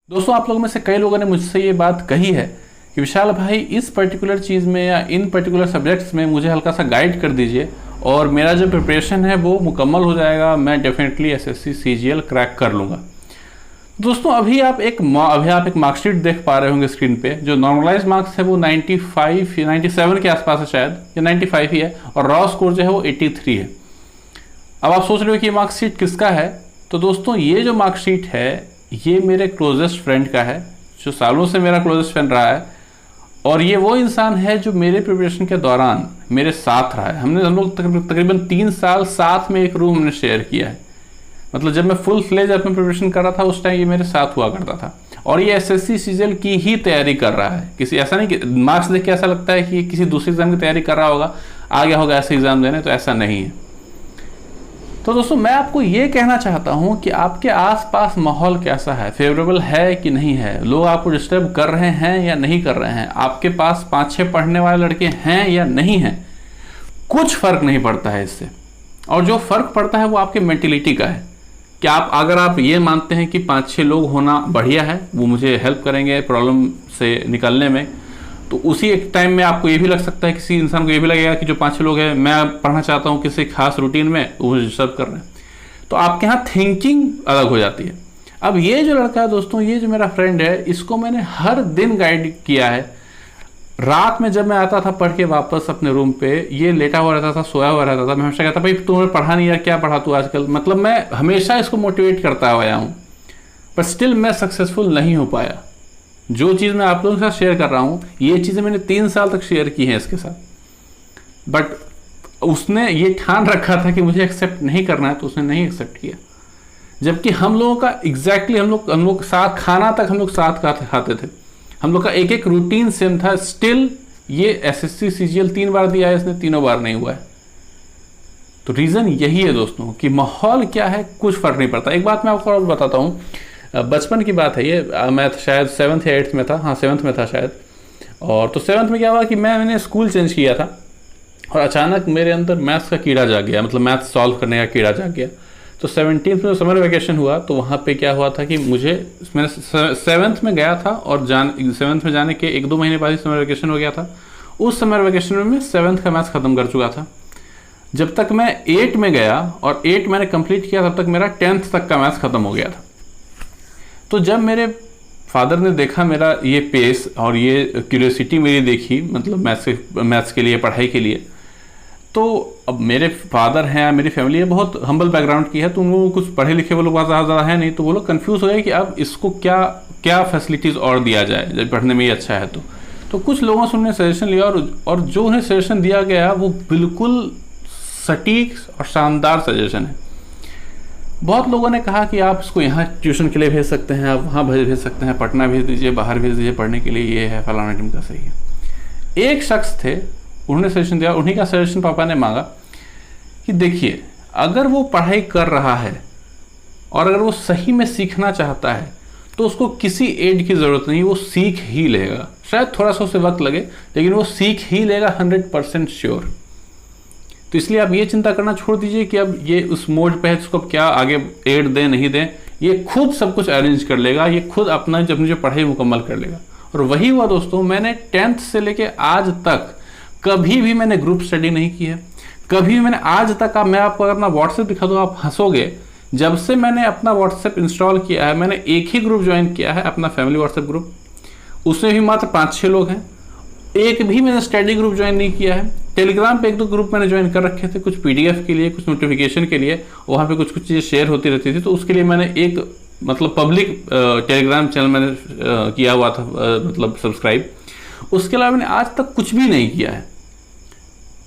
दोस्तों, आप लोगों में से कई लोगों ने मुझसे ये बात कही है कि विशाल भाई, इस पर्टिकुलर चीज़ में या इन पर्टिकुलर सब्जेक्ट्स में मुझे हल्का सा गाइड कर दीजिए और मेरा जो प्रिपरेशन है वो मुकम्मल हो जाएगा, मैं डेफिनेटली एसएससी सीजीएल क्रैक कर लूँगा। दोस्तों, अभी आप एक मार्कशीट देख पा रहे होंगे स्क्रीन पे। जो नॉर्मलाइज मार्क्स है वो 95 या 97 के आसपास है शायद, या 95 ही है, और रॉ स्कोर जो है वो 83 है। अब आप सोच रहे हो कि ये मार्कशीट किसका है? तो दोस्तों, ये जो मार्कशीट है ये मेरे क्लोजेस्ट फ्रेंड का है, जो सालों से मेरा क्लोजेस्ट फ्रेंड रहा है, और ये वो इंसान है जो मेरे प्रिपरेशन के दौरान मेरे साथ रहा है। हम लोग तकरीबन 3 साल साथ में एक रूम हमने शेयर किया है। मतलब जब मैं फुल फ्लेज अपने प्रिपरेशन कर रहा था उस टाइम ये मेरे साथ हुआ करता था, और ये एसएससी सीजीएल की ही तैयारी कर रहा है। किसी ऐसा नहीं कि मार्क्स देख के ऐसा लगता है कि किसी दूसरे एग्जाम की तैयारी कर रहा होगा, आ गया होगा ऐसे एग्जाम देने, तो ऐसा नहीं है। तो दोस्तों, मैं आपको ये कहना चाहता हूं कि आपके आसपास माहौल कैसा है, फेवरेबल है कि नहीं है, लोग आपको डिस्टर्ब कर रहे हैं या नहीं कर रहे हैं, आपके पास 5-6 पढ़ने वाले लड़के हैं या नहीं हैं, कुछ फर्क नहीं पड़ता है इससे। और जो फर्क पड़ता है वो आपके मेंटेलिटी का है कि अगर आप ये मानते हैं कि 5-6 लोग होना बढ़िया है, वो मुझे हेल्प करेंगे प्रॉब्लम से निकलने में, तो उसी एक टाइम में आपको ये भी लग सकता है, किसी इंसान को ये भी लगेगा कि जो 5-6 लोग हैं, मैं पढ़ना चाहता हूँ किसी खास रूटीन में, वो मुझे डिस्टर्ब कर रहे हैं। तो आपके यहाँ थिंकिंग अलग हो जाती है। अब ये जो लड़का है दोस्तों, ये जो मेरा फ्रेंड है, इसको मैंने हर दिन गाइड किया है। रात में जब मैं आता था पढ़ के वापस अपने रूम पे, ये लेटा हुआ रहता था, सोया हुआ रहता था, मैं हमेशा कहता भाई तुमने पढ़ा नहीं यार, क्या पढ़ा तू आजकल। मतलब मैं हमेशा इसको मोटिवेट करता आया हूँ, पर स्टिल मैं सक्सेसफुल नहीं हो पाया। जो चीज़ मैं आप लोगों के साथ शेयर कर रहा हूँ, ये चीज़ें मैंने 3 साल तक शेयर की हैं इसके साथ, बट उसने ये ठान रखा था कि मुझे एक्सेप्ट नहीं करना है, तो उसने नहीं एक्सेप्ट किया। जबकि हम लोगों का एग्जैक्टली हम लोग साथ खाना तक हम लोग साथ खाते थे, हम लोग का एक एक रूटीन सेम था। स्टिल ये एसएससी सीजीएल 3 बार दिया है इसने, तीनों बार नहीं हुआ है। तो रीज़न यही है दोस्तों कि माहौल क्या है, कुछ फर्क नहीं पड़ता। एक बात मैं आपको और बताता हूँ, बचपन की बात है ये, मैं शायद 7th या 8th में था, हाँ 7th में था शायद। और तो 7th में क्या हुआ कि मैंने स्कूल चेंज किया था, और अचानक मेरे अंदर मैथ्स का कीड़ा जाग गया, मतलब मैथ्स सॉल्व करने का कीड़ा जाग गया। तो 17th में समर वेकेशन हुआ, तो वहाँ पे क्या हुआ था कि मैंने 7th में गया था, और 7th में जाने के 1-2 महीने बाद ही समर वेकेशन हो गया था। उस समर वेकेशन में मैं 7th का मैथ्स ख़त्म कर चुका था। जब तक मैं 8 में गया और 8 मैंने कंप्लीट किया, तब तक मेरा 10th तक का मैथ्स ख़त्म हो गया था। तो जब मेरे फादर ने देखा मेरा ये पेस और ये क्यूरियोसिटी मेरी देखी, मतलब मैथ्स के लिए, पढ़ाई के लिए, तो अब मेरे फादर हैं, मेरी फैमिली है बहुत हम्बल बैकग्राउंड की है, तो उन लोगों कुछ पढ़े लिखे वो लोग ज़्यादा है नहीं, तो वो लोग कंफ्यूज हो गए कि अब इसको क्या क्या फैसिलिटीज़ और दिया जाए जब पढ़ने में ही अच्छा है। तो कुछ लोगों से उन्होंने सजेशन लिया, और जो उन्हें सजेशन दिया गया वो बिल्कुल सटीक और शानदार सजेशन है। बहुत लोगों ने कहा कि आप इसको यहाँ ट्यूशन के लिए भेज सकते हैं, आप वहाँ भेज सकते हैं, पटना भेज दीजिए, बाहर भेज दीजिए पढ़ने के लिए, ये है फलाना ढिमका सही है। एक शख्स थे, उन्होंने सजेशन दिया, उन्हीं का सजेशन पापा ने मांगा कि देखिए, अगर वो पढ़ाई कर रहा है और अगर वो सही में सीखना चाहता है, तो उसको किसी एड की ज़रूरत नहीं, वो सीख ही लेगा। शायद थोड़ा सा उसे वक्त लगे, लेकिन वो सीख ही लेगा, 100% श्योर। तो इसलिए आप ये चिंता करना छोड़ दीजिए कि अब ये उस मोड पे है, उसको क्या आगे एड दें नहीं दें, ये खुद सब कुछ अरेंज कर लेगा, ये खुद अपनी जो पढ़ाई मुकम्मल कर लेगा। और वही हुआ दोस्तों, मैंने 10th से लेके आज तक कभी भी मैंने ग्रुप स्टडी नहीं की है, कभी भी मैंने आज तक, मैं आपको अपना व्हाट्सएप दिखा दूँ आप हंसोगे, जब से मैंने अपना व्हाट्सएप इंस्टॉल किया है, मैंने एक ही ग्रुप ज्वाइन किया है, अपना फैमिली व्हाट्सएप ग्रुप, उसमें भी मात्र 5-6 लोग हैं। एक भी मैंने स्टडी ग्रुप ज्वाइन नहीं किया है। टेलीग्राम पे 1-2 ग्रुप मैंने ज्वाइन कर रखे थे, कुछ पीडीएफ के लिए, कुछ नोटिफिकेशन के लिए, वहाँ पे कुछ चीज़ें शेयर होती रहती थी, तो उसके लिए मैंने एक मतलब पब्लिक टेलीग्राम चैनल मैंने किया हुआ था, मतलब सब्सक्राइब। उसके अलावा मैंने आज तक कुछ भी नहीं किया है।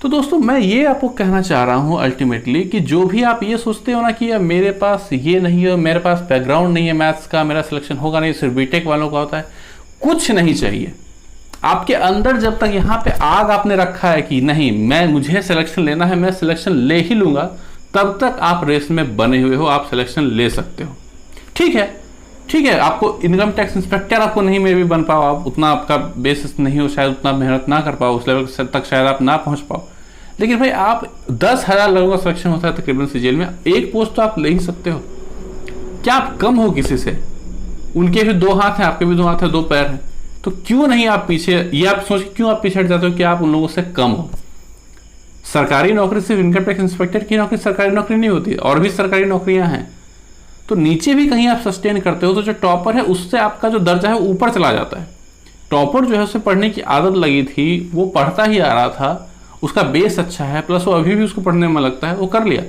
तो दोस्तों, मैं ये आपको कहना चाह रहा हूँ अल्टीमेटली कि जो भी आप ये सोचते हो ना कि यार मेरे पास ये नहीं है, मेरे पास बैकग्राउंड नहीं है मैथ्स का, मेरा सिलेक्शन होगा नहीं, सिर्फ बीटेक वालों का होता है, कुछ नहीं चाहिए। आपके अंदर जब तक यहाँ पे आग आपने रखा है कि नहीं मुझे सिलेक्शन लेना है, मैं सिलेक्शन ले ही लूंगा, तब तक आप रेस में बने हुए हो, आप सिलेक्शन ले सकते हो। ठीक है, आपको इनकम टैक्स इंस्पेक्टर आपको नहीं में भी बन पाओ, आप उतना आपका बेसिस नहीं हो, शायद उतना मेहनत ना कर पाओ, उस लेवल तक शायद आप ना पहुंच पाओ, लेकिन भाई आप 10,000 लोगों का सिलेक्शन होता है तकरीबन सीजीएल में, एक पोस्ट तो आप ले ही सकते हो। क्या आप कम हो किसी से? उनके भी 2 हाथ हैं, आपके भी 2 हाथ हैं, 2 पैर हैं, तो क्यों नहीं आप पीछे, ये आप सोच क्यों आप पीछे हट जाते हो कि आप उन लोगों से कम हो। सरकारी नौकरी सिर्फ इनकम टैक्स इंस्पेक्टर की नौकरी सरकारी नौकरी नहीं होती, और भी सरकारी नौकरियां हैं, तो नीचे भी कहीं आप सस्टेन करते हो तो जो टॉपर है उससे आपका जो दर्जा है ऊपर चला जाता है। टॉपर जो है उसे पढ़ने की आदत लगी थी, वो पढ़ता ही आ रहा था, उसका बेस अच्छा है, प्लस वो अभी भी उसको पढ़ने में मन लगता है, वो कर लिया।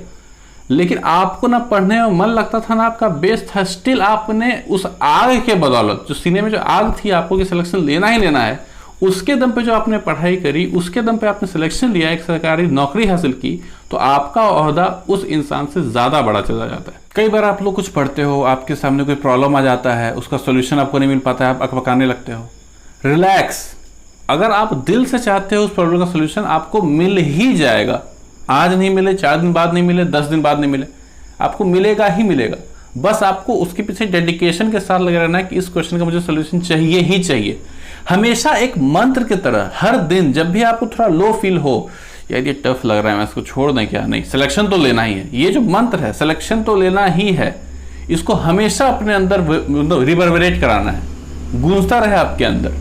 लेकिन आपको ना पढ़ने में मन लगता था ना आपका बेस था, स्टिल आपने उस आग के बदौलत, जो सीने में जो आग थी आपको कि सिलेक्शन लेना ही लेना है, उसके दम पे जो आपने पढ़ाई करी, उसके दम पे आपने सिलेक्शन लिया, एक सरकारी नौकरी हासिल की, तो आपका ओहदा उस इंसान से ज़्यादा बड़ा चला जाता है। कई बार आप लोग कुछ पढ़ते हो, आपके सामने कोई प्रॉब्लम आ जाता है, उसका सोल्यूशन आपको नहीं मिल पाता है, आप अकबकाने लगते हो। रिलैक्स, अगर आप दिल से चाहते हो उस प्रॉब्लम का सोल्यूशन आपको मिल ही जाएगा। आज नहीं मिले, 4 दिन बाद नहीं मिले, 10 दिन बाद नहीं मिले, आपको मिलेगा ही मिलेगा। बस आपको उसके पीछे डेडिकेशन के साथ लगे रहना है कि इस क्वेश्चन का मुझे सोल्यूशन चाहिए ही चाहिए। हमेशा एक मंत्र की तरह हर दिन जब भी आपको थोड़ा लो फील हो, यार ये टफ लग रहा है, मैं इसको छोड़ दें क्या, नहीं, सिलेक्शन तो लेना ही है। ये जो मंत्र है, सिलेक्शन तो लेना ही है, इसको हमेशा अपने अंदर रिवर्बरेट कराना है, गूंजता रहे आपके अंदर।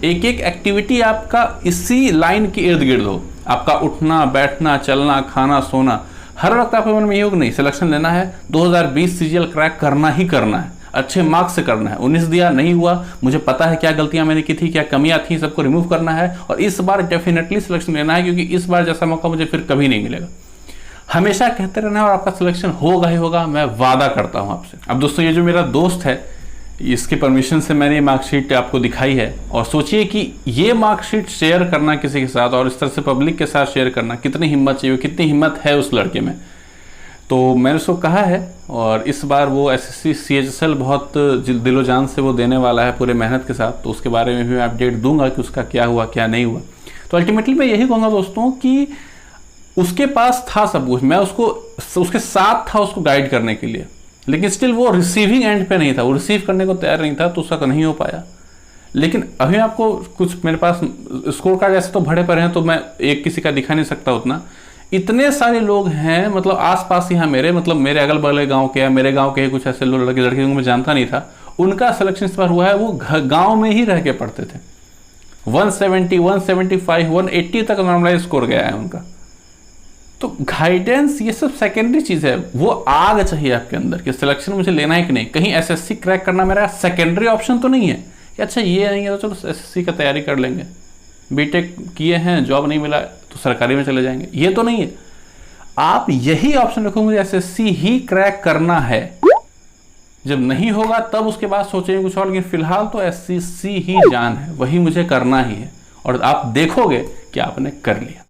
एक एक एक्टिविटी आपका इसी लाइन के इर्द गिर्द हो, आपका उठना बैठना चलना खाना सोना, हर वक्त आपके मन में ये हो कि नहीं सिलेक्शन लेना है, 2020 सीजीएल क्रैक करना ही करना है, अच्छे मार्क्स से करना है। 19 दिया नहीं हुआ, मुझे पता है क्या गलतियां मैंने की थी, क्या कमियां थी, सबको रिमूव करना है, और इस बार डेफिनेटली सिलेक्शन लेना है, क्योंकि इस बार जैसा मौका मुझे फिर कभी नहीं मिलेगा। हमेशा कहते रहना है और आपका सिलेक्शन होगा ही होगा, मैं वादा करता हूं आपसे। अब दोस्तों, ये जो मेरा दोस्त है, इसकी परमिशन से मैंने ये मार्कशीट आपको दिखाई है, और सोचिए कि ये मार्कशीट शेयर करना किसी के साथ और इस तरह से पब्लिक के साथ शेयर करना, कितनी हिम्मत चाहिए, कितनी हिम्मत है उस लड़के में। तो मैंने उसको कहा है, और इस बार वो एसएससी सीएचएसएल बहुत दिलो जान से वो देने वाला है पूरे मेहनत के साथ, तो उसके बारे में भी मैं अपडेट दूंगा कि उसका क्या हुआ क्या नहीं हुआ। तो अल्टीमेटली मैं यही कहूँगा दोस्तों कि उसके पास था सब कुछ, मैं उसके साथ था उसको गाइड करने के लिए, लेकिन स्टिल वो रिसीविंग एंड पे नहीं था, वो रिसीव करने को तैयार नहीं था, तो उसका नहीं हो पाया। लेकिन अभी आपको कुछ, मेरे पास स्कोर कार्ड ऐसे तो भरे पड़े हैं, तो मैं एक किसी का दिखा नहीं सकता उतना, इतने सारे लोग हैं, मतलब आसपास यहाँ मेरे, मतलब मेरे अगल बगल गांव के, मेरे गांव के कुछ ऐसे लड़के मैं जानता नहीं था, उनका सिलेक्शन इस बार हुआ है। वो गांव में ही रह के पढ़ते थे, 170, 175, 180 तक नॉर्मलाइज स्कोर गया है उनका। तो गाइडेंस ये सब सेकेंडरी चीज है, वो आग चाहिए आपके अंदर कि सिलेक्शन मुझे लेना है कि नहीं, कहीं एसएससी क्रैक करना मेरा सेकेंडरी ऑप्शन तो नहीं है कि अच्छा ये नहीं है तो चलो एसएससी का तैयारी कर लेंगे, बीटेक किए हैं जॉब नहीं मिला तो सरकारी में चले जाएंगे, ये तो नहीं है। आप यही ऑप्शन रखो मुझे एसएससी ही क्रैक करना है, जब नहीं होगा तब उसके बाद सोचेंगे कुछ और, लेकिन फिलहाल तो एसएससी ही जान है, वही मुझे करना ही है, और आप देखोगे कि आपने कर लिया।